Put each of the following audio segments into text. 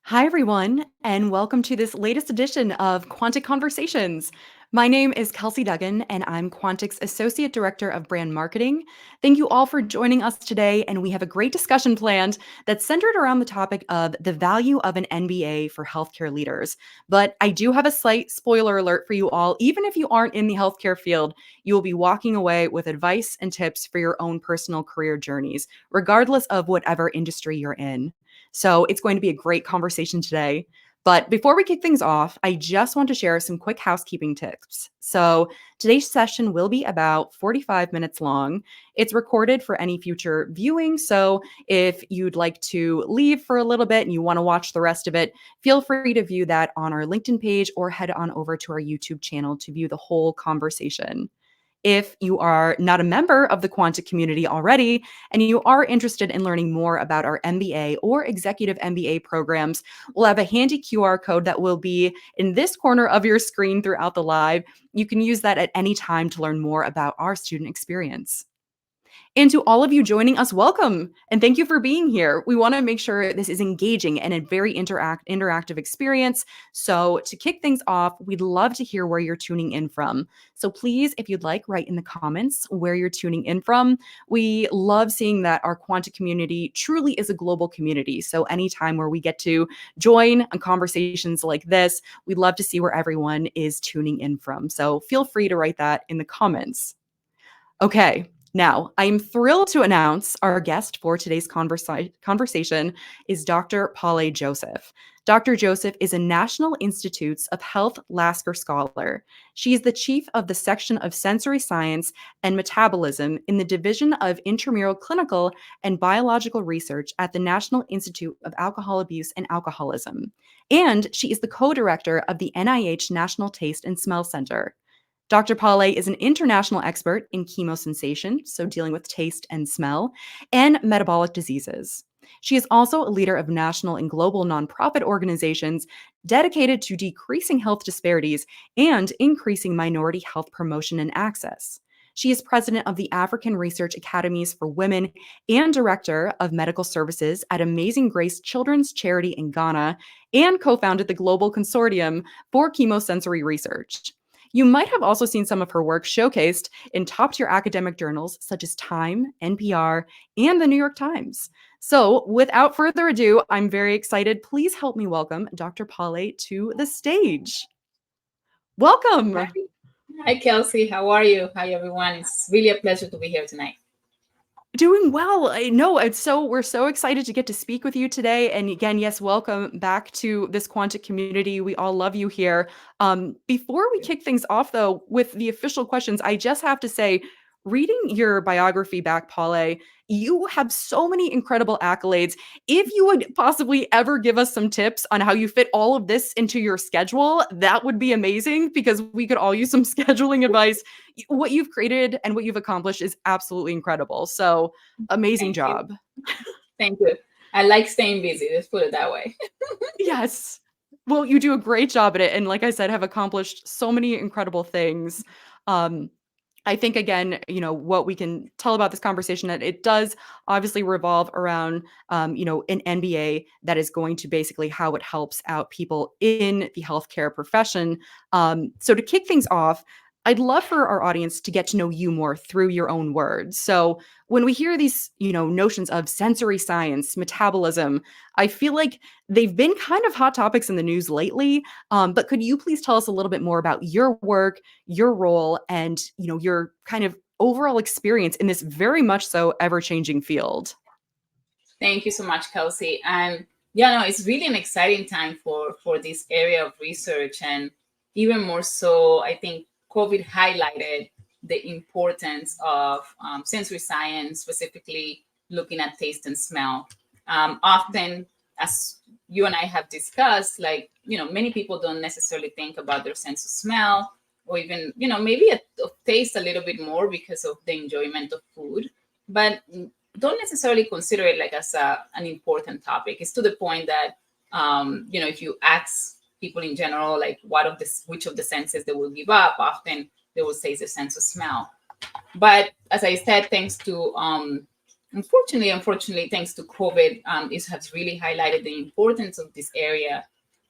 Hi, everyone, and welcome to this latest edition of Quantic Conversations. My name is Kelsey Duggan, and I'm Quantic's Associate Director of Brand Marketing. Thank you all for joining us today, and we have a great discussion planned that's centered around the topic of the value of an MBA for healthcare leaders. But I do have a slight spoiler alert for you all. Even if you aren't in the healthcare field, you will be walking away with advice and tips for your own personal career journeys, regardless of whatever industry you're in. So it's going to be a great conversation today. But before we kick things off, I just want to share some quick housekeeping tips. So today's session will be about 45 minutes long. It's recorded for any future viewing. So if you'd like to leave for a little bit and you want to watch the rest of it, feel free to view that on our LinkedIn page or head on over to our YouTube channel to view the whole conversation. If you are not a member of the Quantic community already and you are interested in learning more about our MBA or executive MBA programs, we'll have a handy QR code that will be in this corner of your screen throughout the live. You can use that at any time to learn more about our student experience. And to all of you joining us, welcome and thank you for being here. We want to make sure this is engaging and a very interactive experience. So to kick things off, we'd love to hear where you're tuning in from. So please, if you'd like, write in the comments where you're tuning in from. We love seeing that our Quantic community truly is a global community. So anytime where we get to join on conversations like this, we'd love to see where everyone is tuning in from. So feel free to write that in the comments. Okay, now I'm thrilled to announce our guest for today's conversation is Dr. Paule Joseph. Dr. Joseph is a National Institutes of Health Lasker Scholar. She is the chief of the section of sensory science and metabolism in the Division of Intramural Clinical and Biological Research at the National Institute of Alcohol Abuse and Alcoholism. And she is the co-director of the NIH National Taste and Smell Center. Dr. Paule is an international expert in chemosensation, so dealing with taste and smell, and metabolic diseases. She is also a leader of national and global nonprofit organizations dedicated to decreasing health disparities and increasing minority health promotion and access. She is president of the African Research Academies for Women and director of medical services at Amazing Grace Children's Charity in Ghana, and co-founded the Global Consortium for Chemosensory Research. You might have also seen some of her work showcased in top-tier academic journals such as Time, NPR, and the New York Times. So without further ado, I'm very excited. Please help me welcome Dr. Paule to the stage. Welcome. Hi, Kelsey. How are you? Hi, everyone. It's really a pleasure to be here tonight. Doing well. I know we're so excited to get to speak with you today. And again, yes, welcome back to this Quantic community. We all love you here. Before we kick things off, though, with the official questions, I just have to say, reading your biography back, Paule, you have so many incredible accolades. If you would possibly ever give us some tips on how you fit all of this into your schedule, that would be amazing because we could all use some scheduling advice. What you've created and what you've accomplished is absolutely incredible. So amazing job. Thank you. I like staying busy. Let's put it that way. Yes. Well, you do a great job at it. And like I said, have accomplished so many incredible things. I think, again, what we can tell about this conversation, that it does obviously revolve around, an MBA that is going to basically how it helps out people in the healthcare profession. So to kick things off, I'd love for our audience to get to know you more through your own words. So when we hear these, notions of sensory science, metabolism, I feel like they've been kind of hot topics in the news lately. But could you please tell us a little bit more about your work, your role, and your kind of overall experience in this very much so ever-changing field? Thank you so much, Kelsey. And it's really an exciting time for this area of research, and even more so, I think COVID highlighted the importance of sensory science, specifically looking at taste and smell. Often, as you and I have discussed, many people don't necessarily think about their sense of smell, or even, maybe of taste a little bit more because of the enjoyment of food, but don't necessarily consider it like as an important topic. It's to the point that, if you ask people in general, like which of the senses they will give up, often they will say it's the sense of smell. But as I said, thanks to unfortunately, thanks to COVID, it has really highlighted the importance of this area.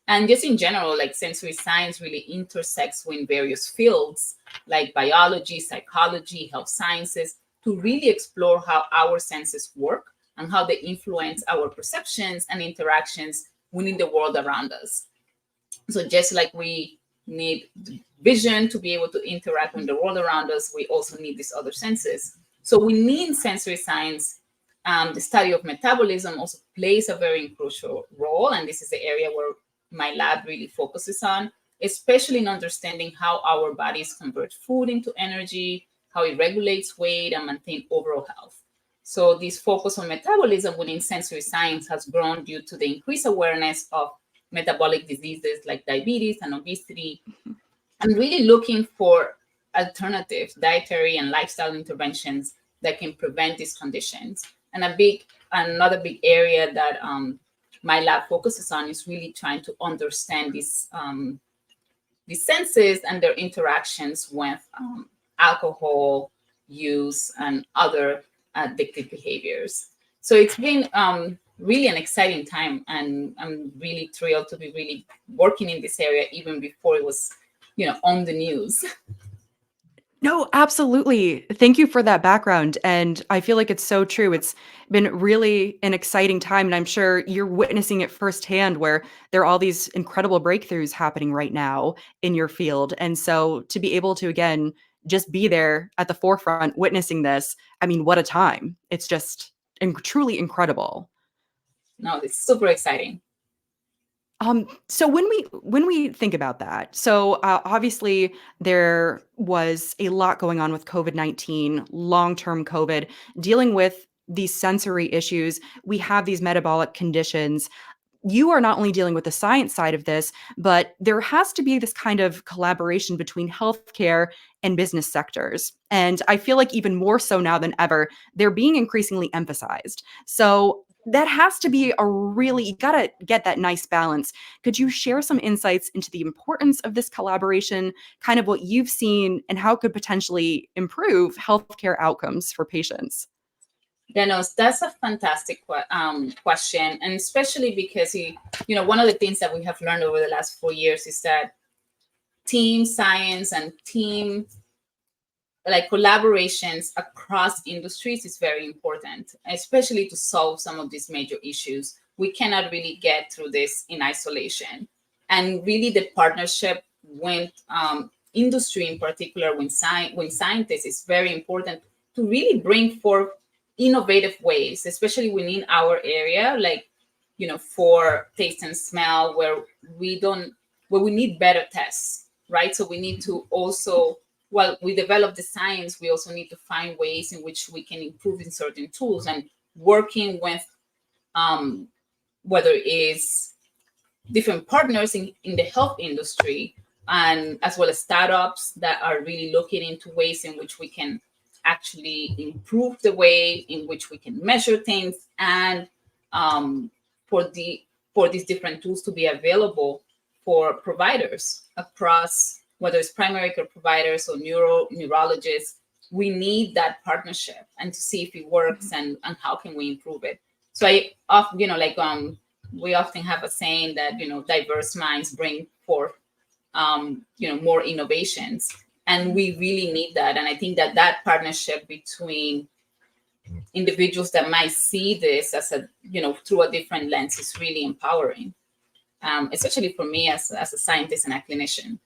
And just in general, like sensory science really intersects with various fields like biology, psychology, health sciences to really explore how our senses work and how they influence our perceptions and interactions within the world around us. So just like we need vision to be able to interact with the world around us, we also need these other senses. So we need sensory science. The study of metabolism also plays a very crucial role, and this is the area where my lab really focuses on, especially in understanding how our bodies convert food into energy, how it regulates weight, and maintain overall health. So this focus on metabolism within sensory science has grown due to the increased awareness of metabolic diseases like diabetes and obesity, and really looking for alternative dietary and lifestyle interventions that can prevent these conditions. And another big area that my lab focuses on is really trying to understand these senses and their interactions with alcohol use and other addictive behaviors. So it's been really an exciting time, and I'm really thrilled to be really working in this area even before it was, on the news. No, absolutely. Thank you for that background. And I feel like it's so true. It's been really an exciting time. And I'm sure you're witnessing it firsthand where there are all these incredible breakthroughs happening right now in your field. And so to be able to, again, just be there at the forefront witnessing this, I mean, what a time. It's just truly incredible. No, it's super exciting. So when we think about that, so obviously there was a lot going on with COVID-19, long-term COVID, dealing with these sensory issues. We have these metabolic conditions. You are not only dealing with the science side of this, but there has to be this kind of collaboration between healthcare and business sectors. And I feel like even more so now than ever, they're being increasingly emphasized. So that has to be a really, you got to get that nice balance. Could you share some insights into the importance of this collaboration, kind of what you've seen and how it could potentially improve healthcare outcomes for patients? Yeah, no, that's a fantastic question, and especially because one of the things that we have learned over the last 4 years is that team science and team like collaborations across industries is very important, especially to solve some of these major issues. We cannot really get through this in isolation, and really the partnership with industry in particular, when scientists, is very important to really bring forth innovative ways, especially within our area, like for taste and smell, where we need better tests, right? So we need to also, while we develop the science, we also need to find ways in which we can improve in certain tools, and working with whether it's different partners in the health industry, and as well as startups that are really looking into ways in which we can actually improve the way in which we can measure things, and for these different tools to be available for providers across, whether it's primary care providers or neurologists. We need that partnership and to see if it works, and how can we improve it. So I often, we often have a saying that diverse minds bring forth more innovations, and we really need that. And I think that partnership between individuals that might see this as through a different lens is really empowering, especially for me as a scientist and a clinician.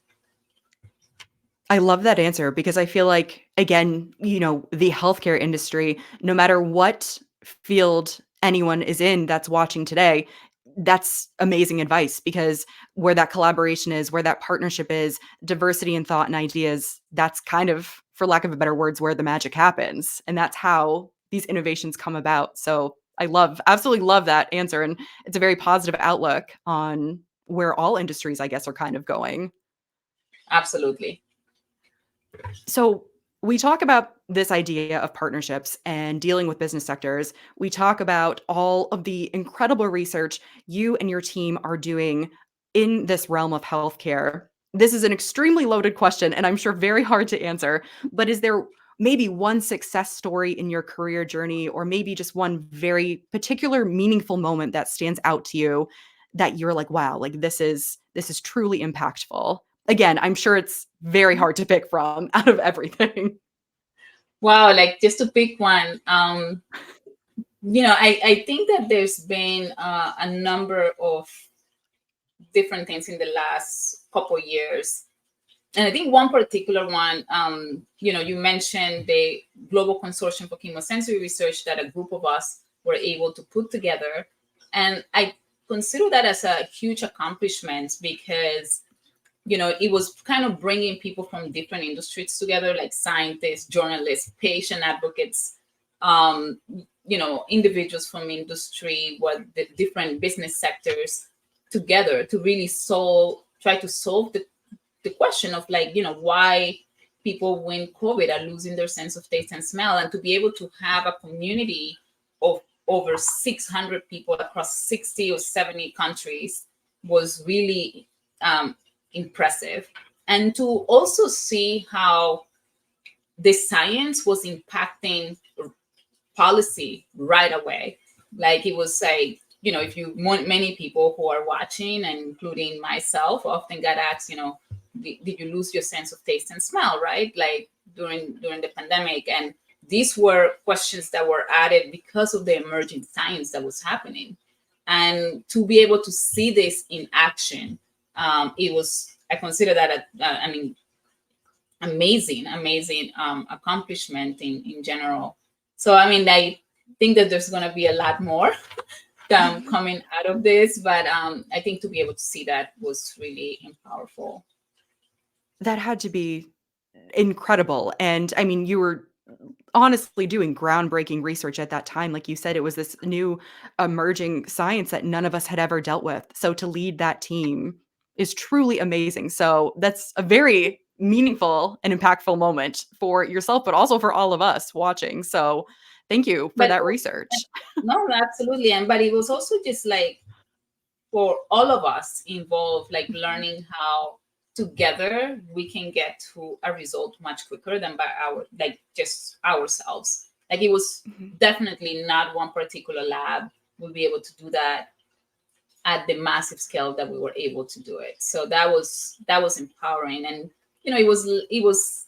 I love that answer because I feel like, again, the healthcare industry, no matter what field anyone is in that's watching today, that's amazing advice because where that collaboration is, where that partnership is, diversity in thought and ideas, that's kind of, for lack of a better words, where the magic happens. And that's how these innovations come about. So absolutely love that answer. And it's a very positive outlook on where all industries, I guess, are kind of going. Absolutely. So we talk about this idea of partnerships and dealing with business sectors. We talk about all of the incredible research you and your team are doing in this realm of healthcare. This is an extremely loaded question, and I'm sure very hard to answer. But is there maybe one success story in your career journey, or maybe just one very particular meaningful moment that stands out to you that you're like, wow, like this is truly impactful. Again, I'm sure it's very hard to pick from out of everything. Wow, like just to pick one, I think that there's been a number of different things in the last couple years. And I think one particular one, you mentioned the Global Consortium for Chemosensory Research that a group of us were able to put together. And I consider that as a huge accomplishment because, it was kind of bringing people from different industries together, like scientists, journalists, patient advocates, individuals from industry, what the different business sectors together to really try to solve the question of why people when COVID are losing their sense of taste and smell, and to be able to have a community of over 600 people across 60 or 70 countries was really impressive. And to also see how the science was impacting policy right away. Like it was like, if you want, many people who are watching, and including myself, often got asked, did you lose your sense of taste and smell, right? Like during the pandemic. And these were questions that were added because of the emerging science that was happening. And to be able to see this in action, I consider that, amazing accomplishment in general. So, I think that there's going to be a lot more coming out of this, but I think to be able to see that was really powerful. That had to be incredible. And I mean, you were honestly doing groundbreaking research at that time. Like you said, it was this new emerging science that none of us had ever dealt with. So to lead that team is truly amazing. So that's a very meaningful and impactful moment for yourself, but also for all of us watching. So thank you for But that research. no, absolutely. And but it was also just like for all of us involved, like learning how together we can get to a result much quicker than by just ourselves. Like it was Mhm. definitely not one particular lab will be able to do that at the massive scale that we were able to do it. So that was empowering. And it was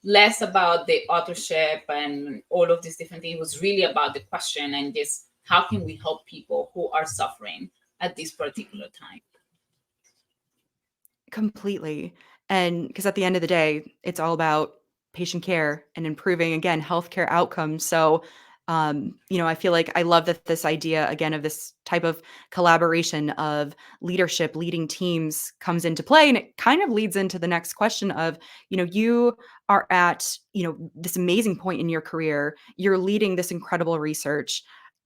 less about the authorship and all of these different things. It was really about the question and just how can we help people who are suffering at this particular time. Completely. And because at the end of the day, it's all about patient care and improving, again, healthcare outcomes. So, I feel like I love that this idea, again, of this type of collaboration of leadership, leading teams comes into play. And it kind of leads into the next question of, you are at, this amazing point in your career. You're leading this incredible research.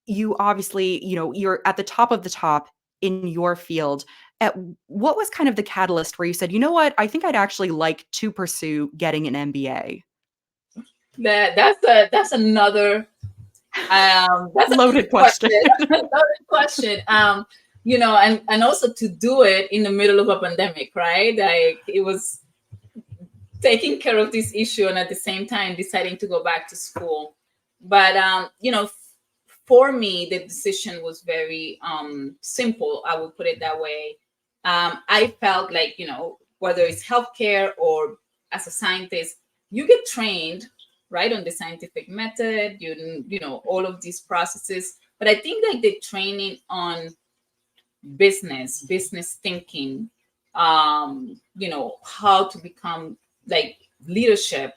You obviously, you're at the top of the top in your field. At what was kind of the catalyst where you said, "You know what? I think I'd actually like to pursue getting an MBA?" That's another that's a Loaded good question. question. Another question. And also to do it in the middle of a pandemic, right? Like it was taking care of this issue and at the same time deciding to go back to school. But for me, the decision was very simple. I would put it that way. I felt like whether it's healthcare or as a scientist, you get trained right on the scientific method. All of these processes. But I think like the training on business thinking, how to become like leadership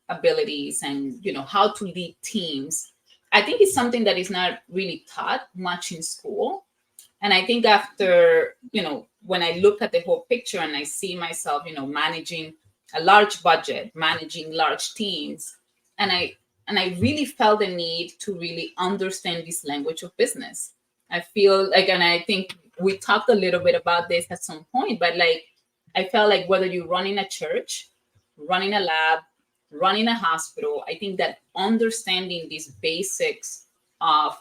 abilities and how to lead teams, I think it's something that is not really taught much in school. And I think after when I look at the whole picture and I see myself managing a large budget, managing large teams, and I really felt the need to really understand this language of business. I feel like, and I think we talked a little bit about this at some point, but like I felt like whether you're running a church, running a lab, running a hospital, I think that understanding these basics of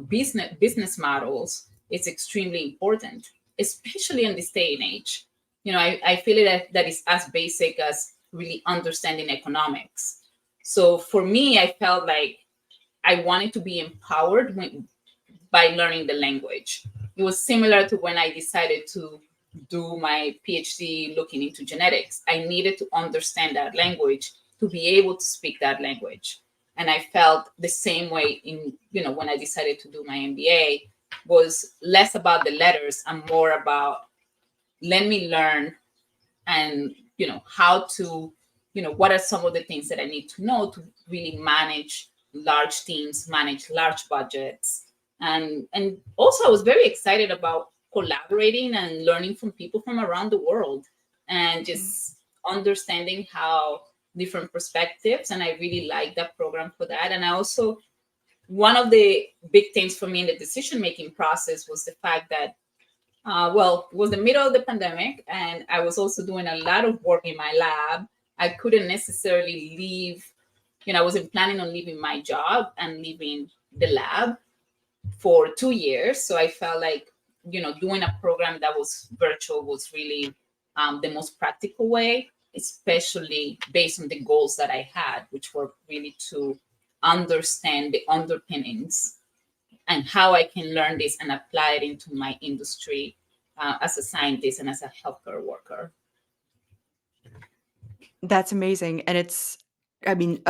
business models is extremely important, especially in this day and age. I feel that is as basic as really understanding economics. So for me, I felt like I wanted to be empowered by learning the language. It was similar to when I decided to do my PhD looking into genetics. I needed to understand that language to be able to speak that language. And I felt the same way in, when I decided to do my MBA, was less about the letters and more about let me learn and, how to, what are some of the things that I need to know to really manage large teams, manage large budgets. And also I was very excited about collaborating and learning from people from around the world and just understanding how different perspectives. And I really like that program for that. And I also, one of the big things for me in the decision-making process was the fact that, it was the middle of the pandemic, and I was also doing a lot of work in my lab. I couldn't necessarily leave, I wasn't planning on leaving my job and leaving the lab for 2 years. So I felt like, doing a program that was virtual was really the most practical way, especially based on the goals that I had, which were really to understand the underpinnings and how I can learn this and apply it into my industry as a scientist and as a healthcare worker. That's amazing, and I mean,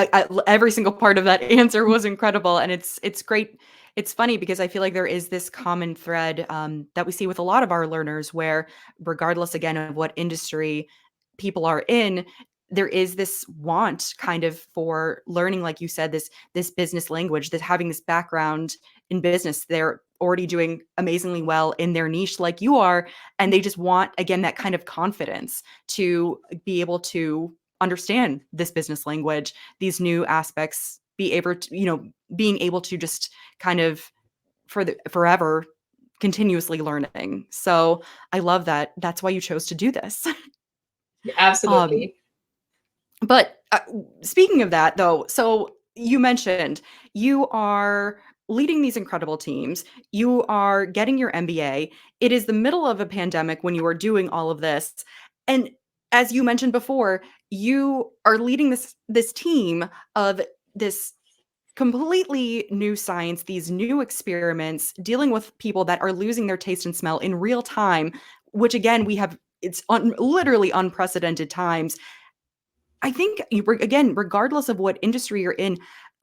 every single part of that answer was incredible, and it's great. It's funny because I feel like there is this common thread that we see with a lot of our learners, where regardless again of what industry people are in, there is this want kind of for learning, like you said, this business language, that having this background in business, they're already doing amazingly well in their niche, like you are, and they just want again that kind of confidence to be able to understand this business language, these new aspects, be able to, being able to just kind of forever continuously learning. So I love that. That's why you chose to do this. um, Absolutely. but speaking of that though, so you mentioned you are leading these incredible teams. You are getting your MBA. It is the middle of a pandemic when you are doing all of this. And as you mentioned before, you are leading this team of this completely new science, these new experiments, dealing with people that are losing their taste and smell in real time, which again, it's literally unprecedented times. I think again, regardless of what industry you're in,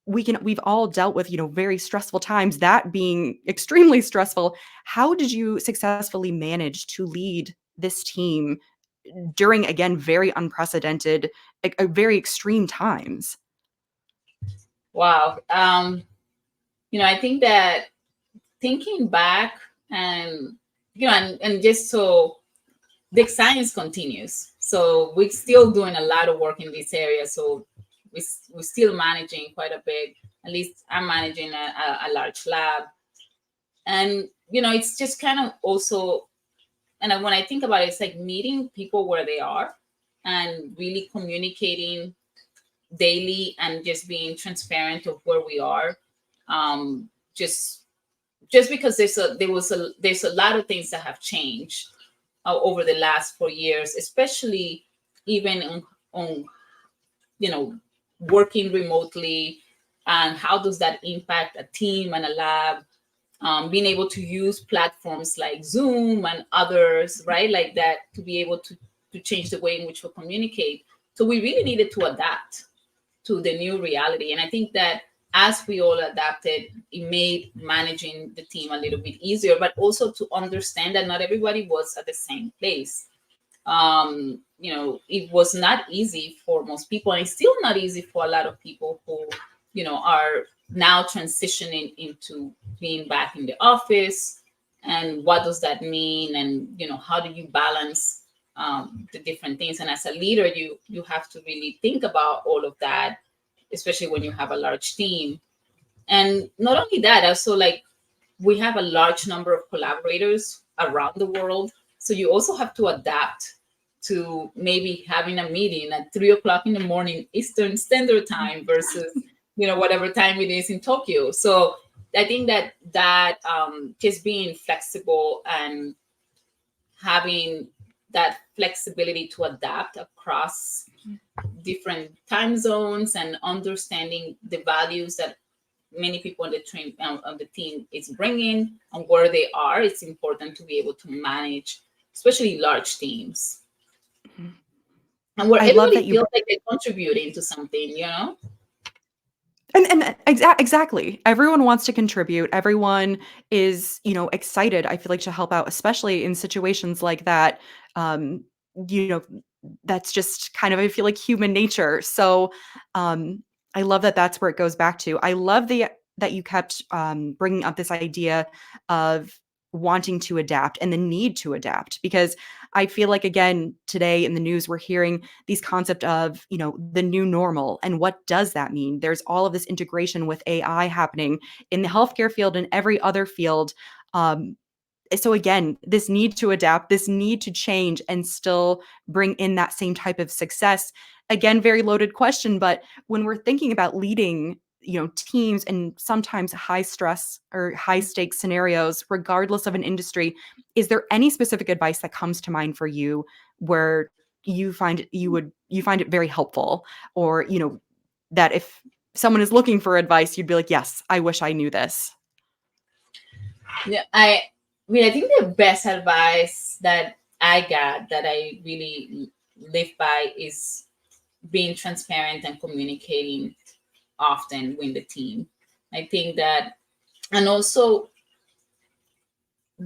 we've all dealt with, very stressful times, that being extremely stressful. How did you successfully manage to lead this team during, again, very unprecedented, very extreme times? Wow. I think that thinking back and, and just so the science continues. So we're still doing a lot of work in this area. So we're still managing quite a bit. At least I'm managing a large lab. And, it's just kind of also, and when I think about it, it's like meeting people where they are and really communicating daily and just being transparent of where we are. Just because there's a lot of things that have changed over the last 4 years, especially even on working remotely, and how does that impact a team and a lab, being able to use platforms like Zoom and others, right, like that, to be able to change the way in which we communicate. So we really needed to adapt to the new reality. And I think that as we all adapted, it made managing the team a little bit easier, but also to understand that not everybody was at the same place. It was not easy for most people, and it's still not easy for a lot of people who, are now transitioning into being back in the office. And what does that mean? And, how do you balance the different things? And as a leader, you have to really think about all of that, especially when you have a large team. And not only that, also, like, we have a large number of collaborators around the world. So you also have to adapt to maybe having a meeting at 3 o'clock in the morning Eastern Standard Time versus, whatever time it is in Tokyo. So I think that just being flexible and having that flexibility to adapt across different time zones and understanding the values that many people on the team is bringing and where they are. It's important to be able to manage, especially large teams, and where I love everybody that you feels like they're contributing to something, you know? Exactly. Everyone wants to contribute. Everyone is, excited, I feel like, to help out, especially in situations like that. Um, you know, that's just kind of, I feel like, human nature. So, I love that that's where it goes back to. I love that you kept bringing up this idea of wanting to adapt and the need to adapt, because I feel like, again, today in the news, we're hearing these concept of, the new normal. And what does that mean? There's all of this integration with AI happening in the healthcare field and every other field. Um, so again, this need to adapt, this need to change and still bring in that same type of success. Again, very loaded question, but when we're thinking about leading, teams and sometimes high stress or high stakes scenarios, regardless of an industry, is there any specific advice that comes to mind for you where you find it very helpful, or that if someone is looking for advice, you'd be like, yes, I wish I knew this? Yeah, I think the best advice that I got that I really live by is being transparent and communicating often with the team. I think that, and also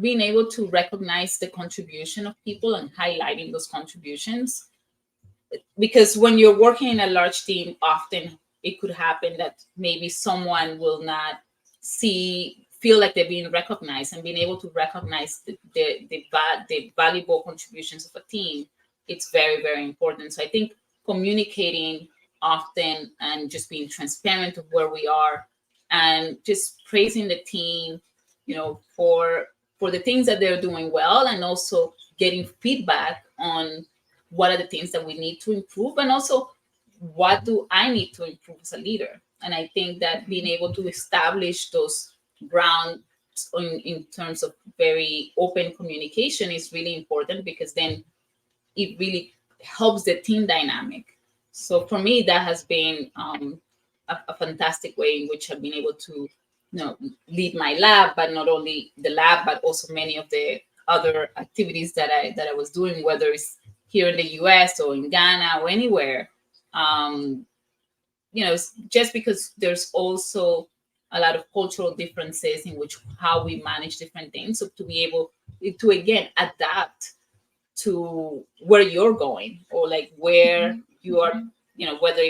being able to recognize the contribution of people and highlighting those contributions. Because when you're working in a large team, often it could happen that maybe someone will not feel like they're being recognized, and being able to recognize the valuable contributions of a team, it's very, very important. So I think communicating often and just being transparent of where we are, and just praising the team, for the things that they're doing well, and also getting feedback on what are the things that we need to improve, and also what do I need to improve as a leader. And I think that being able to establish those grounds in terms of very open communication is really important, because then it really helps the team dynamic. So for me, that has been a fantastic way in which I've been able to, lead my lab, but not only the lab, but also many of the other activities that I was doing, whether it's here in the US or in Ghana or anywhere. Um, just because there's also a lot of cultural differences in which how we manage different things. So to be able to again adapt to where you're going, or like where you are, whether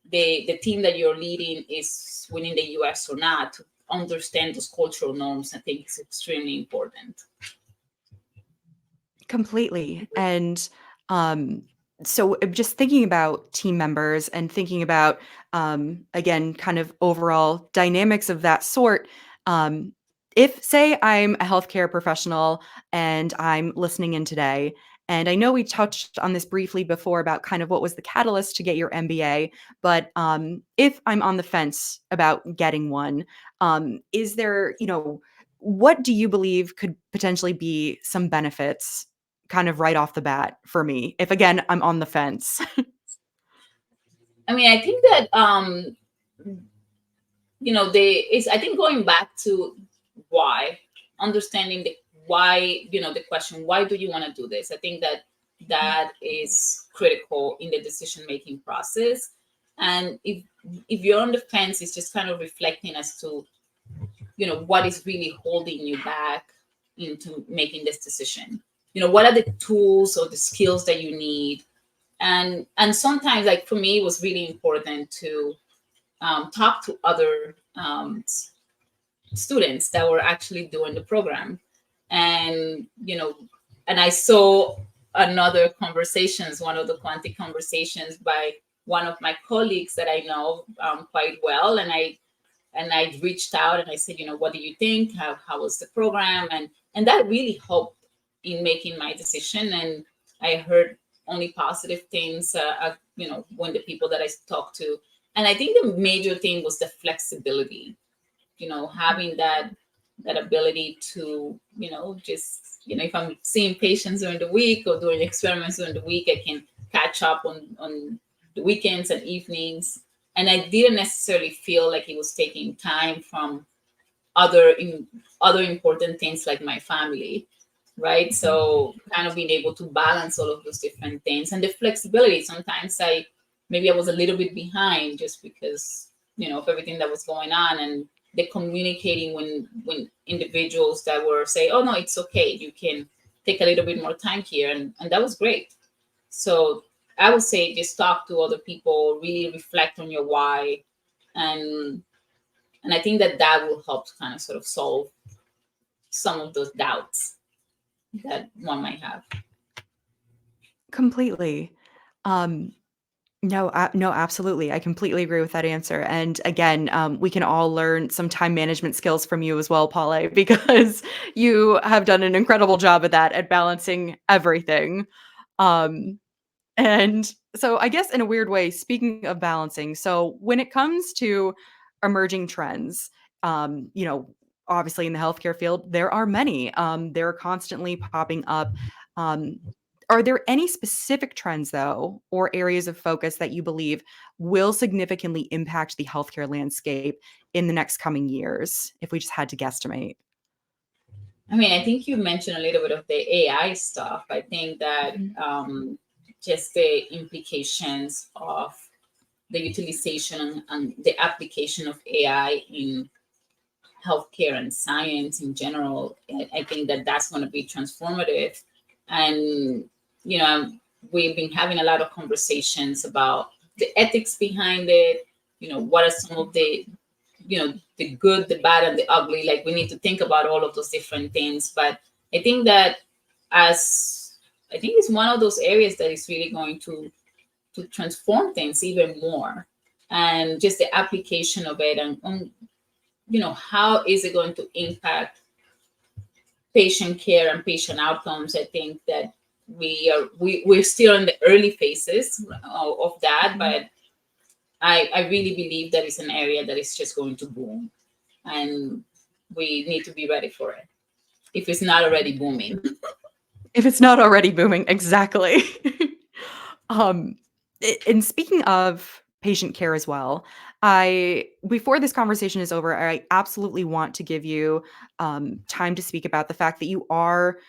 the team that you're leading is within the US or not, to understand those cultural norms, I think is extremely important. Completely. And so just thinking about team members and thinking about, again, kind of overall dynamics of that sort. Um, if, say, I'm a healthcare professional and I'm listening in today, and I know we touched on this briefly before about kind of what was the catalyst to get your MBA, but if I'm on the fence about getting one, is there, what do you believe could potentially be some benefits kind of right off the bat for me, if again I'm on the fence? I mean, I think that I think going back to why, understanding the why, the question, why do you want to do this? I think that that is critical in the decision making process. And if you're on the fence, it's just kind of reflecting as to, what is really holding you back into making this decision. What are the tools or the skills that you need? And sometimes, like for me, it was really important to talk to other students that were actually doing the program. And and I saw another conversations, one of the Quantic conversations by one of my colleagues that I know quite well. And I reached out and I said, what do you think? How was the program? And that really helped in making my decision. And I heard only positive things, when the people that I talked to. And I think the major thing was the flexibility, having that ability to, just, if I'm seeing patients during the week or doing experiments during the week, I can catch up on the weekends and evenings. And I didn't necessarily feel like it was taking time from other important things like my family, right? So kind of being able to balance all of those different things and the flexibility. Sometimes maybe I was a little bit behind just because, of everything that was going on, and the communicating when individuals that were say, oh no, it's okay, you can take a little bit more time here, and that was great. So I would say just talk to other people, really reflect on your why, and I think that will help to kind of sort of solve some of those doubts that one might have. Completely. No, no, absolutely. I completely agree with that answer. And again, we can all learn some time management skills from you as well, Paule, because you have done an incredible job at that, at balancing everything. Um, and so I guess in a weird way, speaking of balancing, so when it comes to emerging trends, obviously in the healthcare field, there are many. They're constantly popping up. Um, are there any specific trends, though, or areas of focus that you believe will significantly impact the healthcare landscape in the next coming years, if we just had to guesstimate? I mean, I think you mentioned a little bit of the AI stuff. I think that just the implications of the utilization and the application of AI in healthcare and science in general, I think that that's going to be transformative. And, we've been having a lot of conversations about the ethics behind it. What are some of the, the good, the bad, and the ugly? Like, we need to think about all of those different things. But I think that I think it's one of those areas that is really going to transform things even more. And just the application of it, and how is it going to impact patient care and patient outcomes? I think that we're still in the early phases of that, but I really believe that it's an area that is just going to boom, and we need to be ready for it if it's not already booming. If it's not already booming, exactly. And speaking of patient care as well, before this conversation is over, I absolutely want to give you time to speak about the fact that you are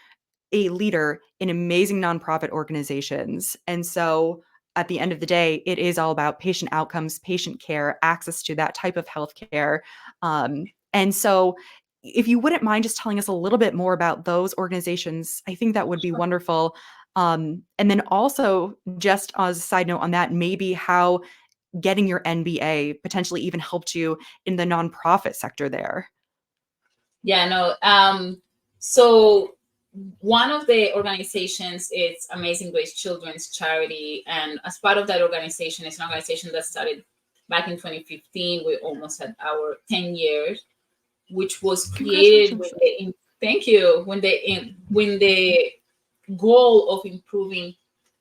a leader in amazing nonprofit organizations. And so at the end of the day, it is all about patient outcomes, patient care, access to that type of healthcare. And so if you wouldn't mind just telling us a little bit more about those organizations, I think that would be wonderful. And then also, just as a side note on that, maybe how getting your MBA potentially even helped you in the nonprofit sector there. Yeah, no. So one of the organizations is Amazing Grace Children's Charity, and as part of that organization, it's an organization that started back in 2015. We almost had our 10 years, which was created with thank you, when the goal of improving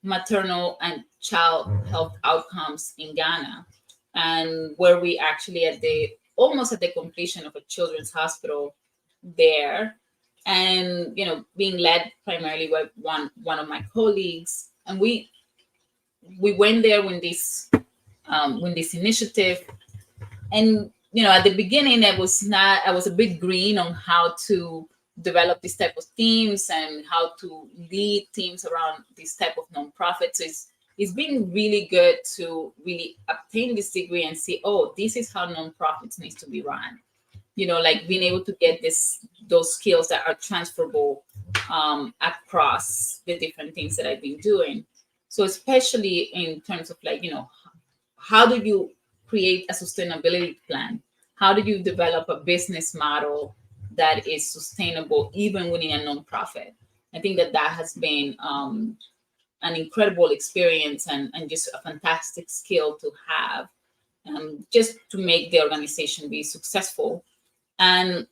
maternal and child health outcomes in Ghana, and where we actually almost at the completion of a children's hospital there, and being led primarily by one of my colleagues, and we went there when this initiative. And at the beginning, I was a bit green on how to develop this type of teams and how to lead teams around this type of nonprofit. So it's been really good to really obtain this degree and see, oh, this is how nonprofits needs to be run. Like being able to get those skills that are transferable across the different things that I've been doing. So especially in terms of how do you create a sustainability plan? How do you develop a business model that is sustainable even within a nonprofit? I think that has been an incredible experience and just a fantastic skill to have, just to make the organization be successful. And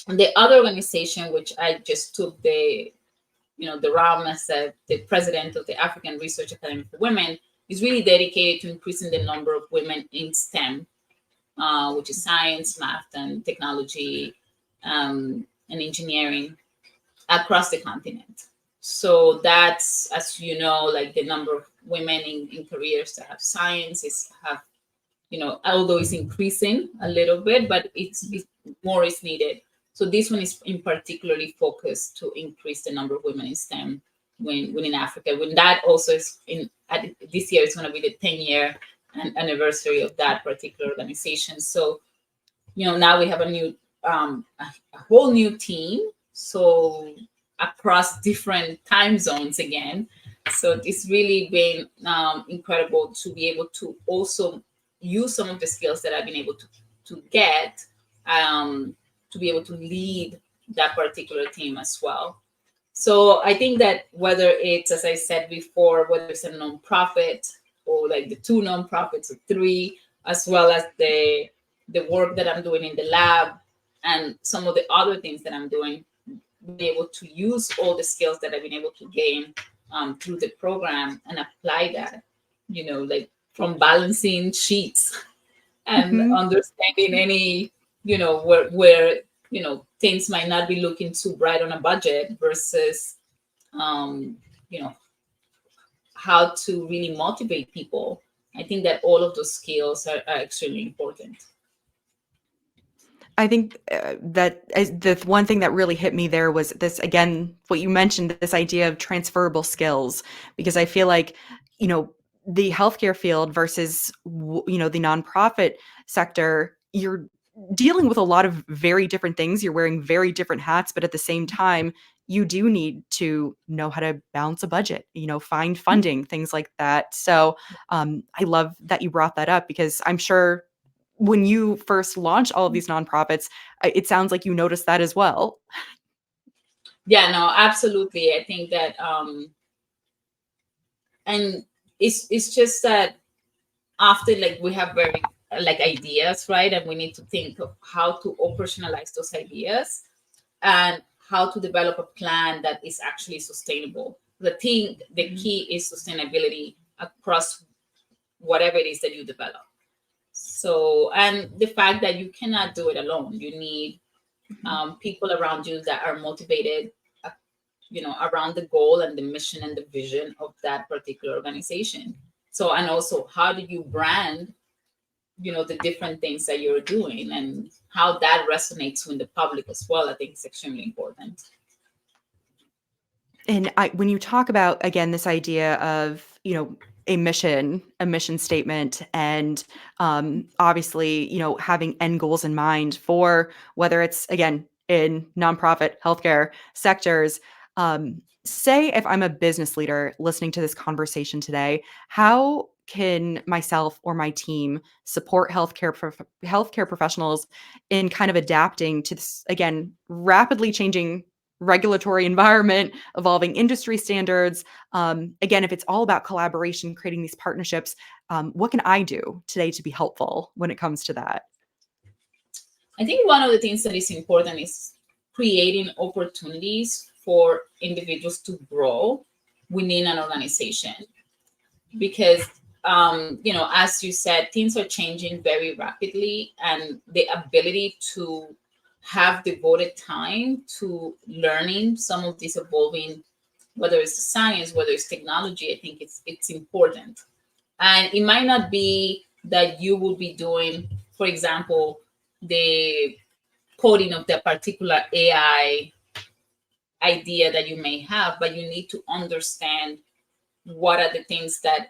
the other organization, which I just took the realm as the president of the African Research Academy for Women, is really dedicated to increasing the number of women in STEM, which is science, math, and technology, and engineering across the continent. So that's, as you know, like the number of women in careers that have science is have, although it's increasing a little bit, but it's more is needed. So this one is in particularly focused to increase the number of women in STEM when in Africa. When that also is this year is going to be the 10-year anniversary of that particular organization. So now we have a whole new team. So across different time zones again. So it's really been incredible to be able to also use some of the skills that I've been able to get to be able to lead that particular team as well. So I think that whether it's, as I said before, whether it's a nonprofit or like the 2 nonprofits or 3, as well as the work that I'm doing in the lab and some of the other things that I'm doing, be able to use all the skills that I've been able to gain through the program and apply that, like from balancing sheets and understanding any, where things might not be looking too bright on a budget versus, um, you know, how to really motivate people. I think that all of those skills are extremely important. I think that the one thing that really hit me there was this, again, what you mentioned, this idea of transferable skills, because I feel like, the healthcare field versus, the nonprofit sector, you're dealing with a lot of very different things. You're wearing very different hats, but at the same time, you do need to know how to balance a budget, find funding, things like that. So I love that you brought that up, because I'm sure when you first launched all of these nonprofits, it sounds like you noticed that as well. Yeah, no, absolutely. I think that, and it's just that after, like, we have very like ideas, right? And we need to think of how to operationalize those ideas and how to develop a plan that is actually sustainable. The key is sustainability across whatever it is that you develop. So, and the fact that you cannot do it alone, you need people around you that are motivated, around the goal and the mission and the vision of that particular organization. So, and also, how do you brand, the different things that you're doing and how that resonates with the public as well? I think it's extremely important. And when you talk about, again, this idea of, a mission statement, and obviously, having end goals in mind for whether it's, again, in nonprofit healthcare sectors. Say if I'm a business leader listening to this conversation today, how can myself or my team support healthcare professionals in kind of adapting to this, again, rapidly changing regulatory environment, evolving industry standards? Again, if it's all about collaboration, creating these partnerships, what can I do today to be helpful when it comes to that? I think one of the things that is important is creating opportunities for individuals to grow within an organization. Because, as you said, things are changing very rapidly, and the ability to have devoted time to learning some of these evolving, whether it's science, whether it's technology, I think it's important. And it might not be that you will be doing, for example, the coding of the particular AI idea that you may have, but you need to understand what are the things that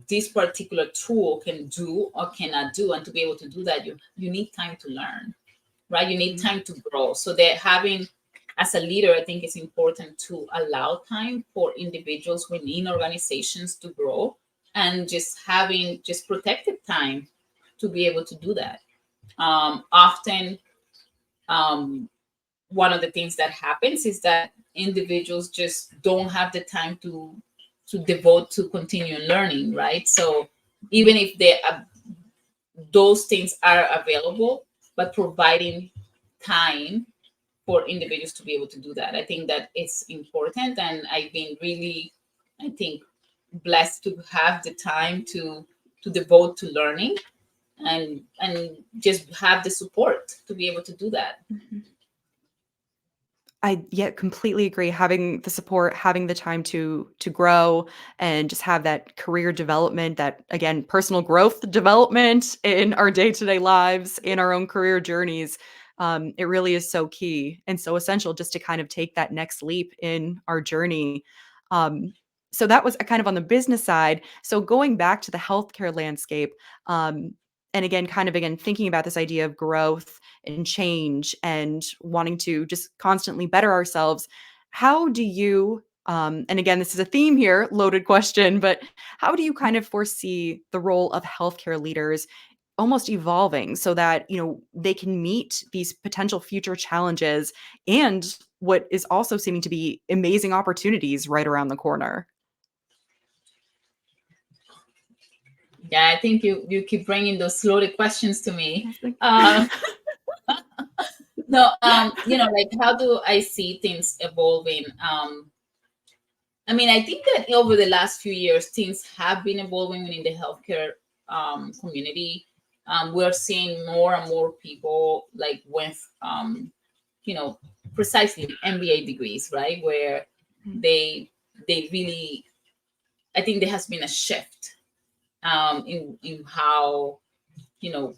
this particular tool can do or cannot do. And to be able to do that, you need time to learn, right? You need time to grow. So they're having, as a leader, I think it's important to allow time for individuals within organizations to grow, and just having just protected time to be able to do that. Often, one of the things that happens is that individuals just don't have the time to devote to continue learning, right? So even if those things are available, but providing time for individuals to be able to do that, I think that it's important. And I've been really, I think, blessed to have the time to devote to learning, and just have the support to be able to do that. completely agree. Having the support, having the time to grow and just have that career development, that again, personal growth development in our day-to-day lives, in our own career journeys. It really is so key and so essential just to kind of take that next leap in our journey. Um, so that was kind of on the business side. So going back to the healthcare landscape, and again, kind of again thinking about this idea of growth and change and wanting to just constantly better ourselves. How do you, and again, this is a theme here, loaded question, but how do you kind of foresee the role of healthcare leaders almost evolving so that, they can meet these potential future challenges and what is also seeming to be amazing opportunities right around the corner? Yeah, I think you keep bringing those loaded questions to me. Yes, thank- Uh, no, like how do I see things evolving? I mean, I think that over the last few years, things have been evolving in the healthcare community. We're seeing more and more people like with, you know, precisely MBA degrees, right? Where they really, I think there has been a shift in how, you know,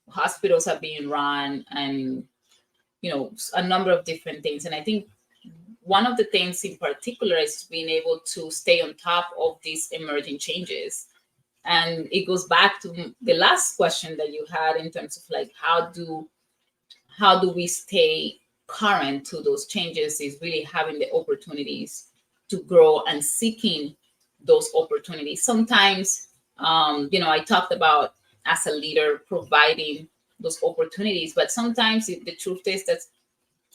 hospitals are being run, and a number of different things. And I think one of the things in particular is being able to stay on top of these emerging changes. And it goes back to the last question that you had in terms of like how do we stay current to those changes, is really having the opportunities to grow and seeking those opportunities. Sometimes, I talked about as a leader providing those opportunities, but sometimes the truth is that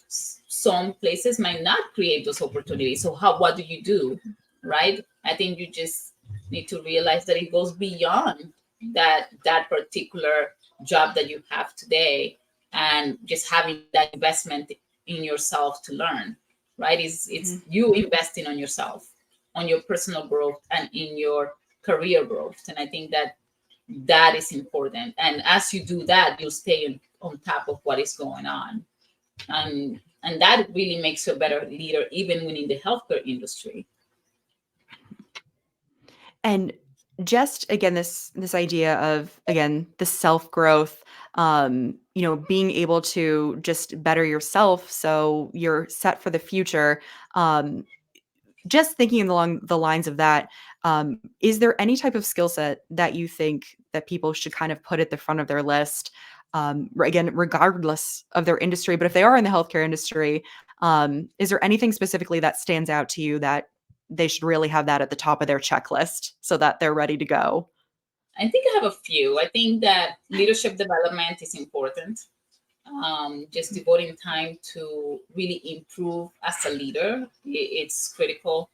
some places might not create those opportunities. So what do you do, right? I think you just need to realize that it goes beyond that particular job that you have today, and just having that investment in yourself to learn, right? It's you investing on yourself, on your personal growth and in your career growth. And I think that is important. And as you do that, you'll stay on top of what is going on. And that really makes you a better leader, even within the healthcare industry. And just again, this idea of again the self growth, being able to just better yourself so you're set for the future. Just thinking along the lines of that, is there any type of skill set that you think that people should kind of put at the front of their list? Again, regardless of their industry, but if they are in the healthcare industry, is there anything specifically that stands out to you that they should really have that at the top of their checklist so that they're ready to go? I think I have a few. I think that leadership development is important. Just devoting time to really improve as a leader, it's critical.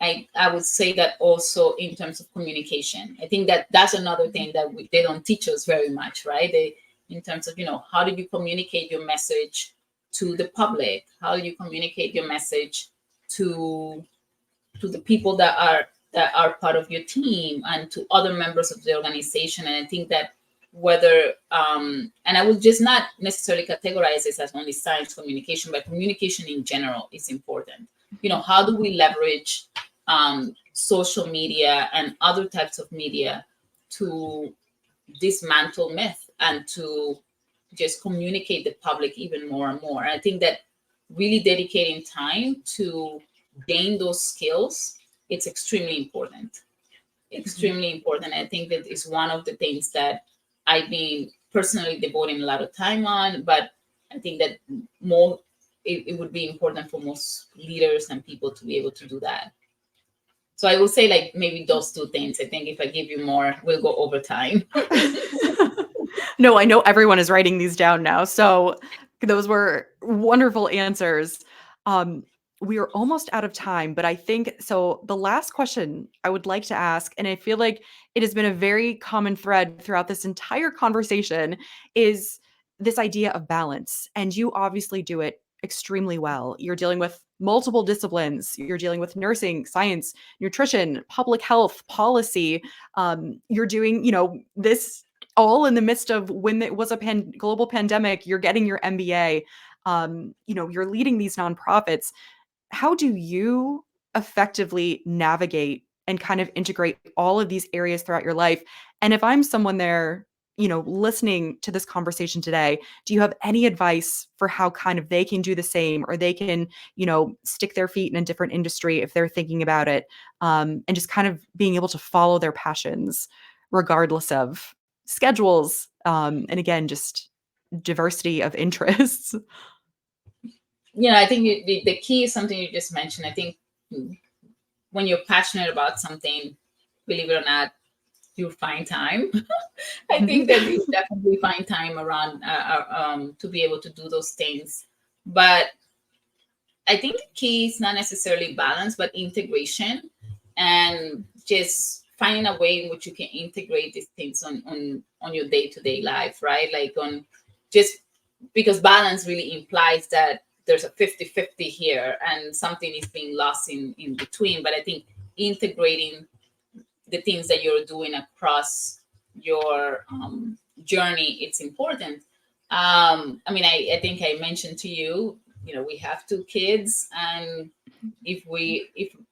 I would say that also in terms of communication. I think that's another thing that they don't teach us very much, right? In terms of, how do you communicate your message to the public? How do you communicate your message to the people that are part of your team and to other members of the organization? And I think that whether and I would just not necessarily categorize this as only science communication, but communication in general is important. How do we leverage social media and other types of media to dismantle myth and to just communicate the public even more and more? And I think that really dedicating time to gain those skills, it's extremely important. Extremely important. I think that is one of the things that I've been personally devoting a lot of time on, but I think that more it would be important for most leaders and people to be able to do that. So I will say like maybe those two things. I think if I give you more, we'll go over time. No, I know everyone is writing these down now. So those were wonderful answers. Um, we are almost out of time, but I think so. The last question I would like to ask, and I feel like it has been a very common thread throughout this entire conversation, is this idea of balance. And you obviously do it extremely well. You're dealing with multiple disciplines, you're dealing with nursing, science, nutrition, public health, policy. You're doing, this all in the midst of when it was a global pandemic. You're getting your MBA. You're leading these nonprofits. How do you effectively navigate and kind of integrate all of these areas throughout your life? And if I'm someone there, listening to this conversation today, do you have any advice for how kind of they can do the same, or they can, stick their feet in a different industry if they're thinking about it, and just kind of being able to follow their passions regardless of schedules, and again, just diversity of interests? I think the key is something you just mentioned. I think when you're passionate about something, believe it or not, you find time. I think that you definitely find time around to be able to do those things. But I think the key is not necessarily balance, but integration, and just finding a way in which you can integrate these things on your day-to-day life, right? Like on just because balance really implies that there's a 50-50 here and something is being lost in between. But I think integrating the things that you're doing across your journey, it's important. I think I mentioned to you, we have 2 kids, and if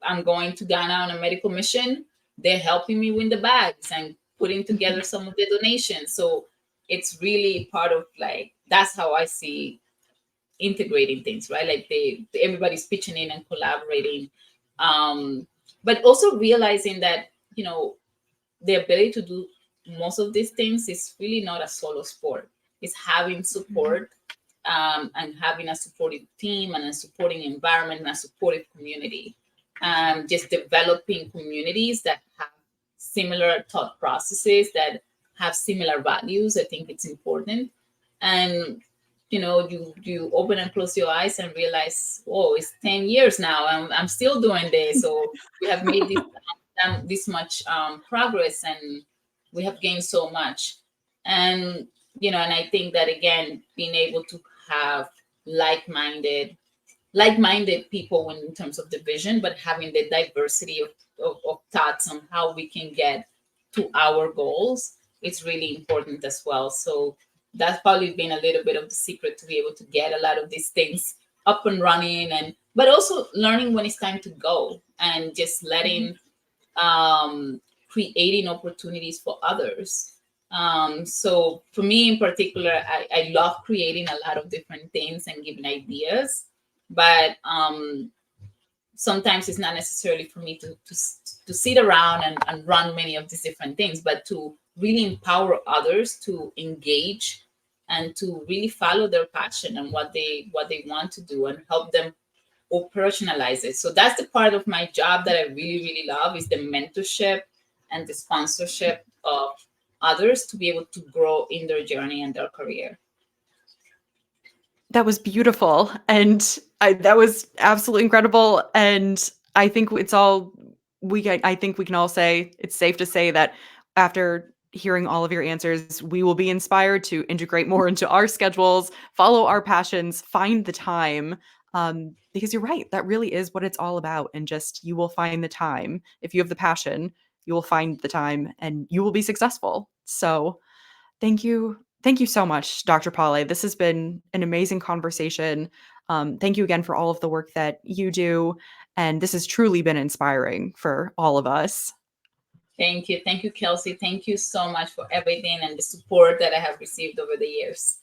I'm going to Ghana on a medical mission, they're helping me win the bags and putting together some of the donations. So it's really part of, like, that's how I see integrating things, right? Like everybody's pitching in and collaborating, but also realizing that the ability to do most of these things is really not a solo sport. It's having support, and having a supportive team and a supporting environment and a supportive community. Just developing communities that have similar thought processes, that have similar values. I think it's important. And you open and close your eyes and realize, oh, it's 10 years now. I'm still doing this. So we have made this much progress, and we have gained so much. And and I think that, again, being able to have like-minded people in terms of the vision, but having the diversity of thoughts on how we can get to our goals, it's really important as well. So that's probably been a little bit of the secret to be able to get a lot of these things up and running, and but also learning when it's time to go, and just letting creating opportunities for others. So for me in particular, I love creating a lot of different things and giving ideas, but sometimes it's not necessarily for me to sit around and run many of these different things, but to really empower others to engage and to really follow their passion and what they want to do, and help them operationalize it. So that's the part of my job that I really, really love, is the mentorship and the sponsorship of others to be able to grow in their journey and their career. That was beautiful. And that was absolutely incredible. And I think I think we can all say, it's safe to say that after hearing all of your answers, we will be inspired to integrate more into our schedules, follow our passions, find the time. Because you're right, that really is what it's all about. And just, you will find the time. If you have the passion, you will find the time and you will be successful. So thank you. Thank you so much, Dr. Paule. This has been an amazing conversation. Thank you again for all of the work that you do. And this has truly been inspiring for all of us. Thank you. Thank you, Kelsey. Thank you so much for everything and the support that I have received over the years.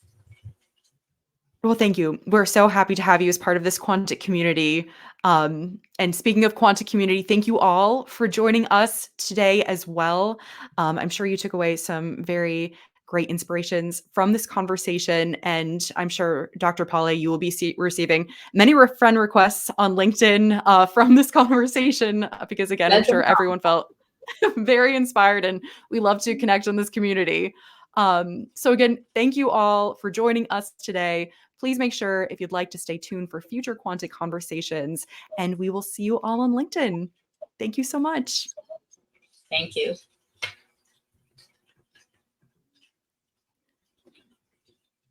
Well, thank you. We're so happy to have you as part of this Quantic community. And speaking of Quantic community, thank you all for joining us today as well. I'm sure you took away some very great inspirations from this conversation. And I'm sure, Dr. Paule, you will be receiving many friend requests on LinkedIn from this conversation, because, again, I'm sure everyone felt very inspired, and we love to connect in this community. So again, thank you all for joining us today. Please make sure, if you'd like, to stay tuned for future Quantic conversations, and we will see you all on LinkedIn. Thank you so much. Thank you.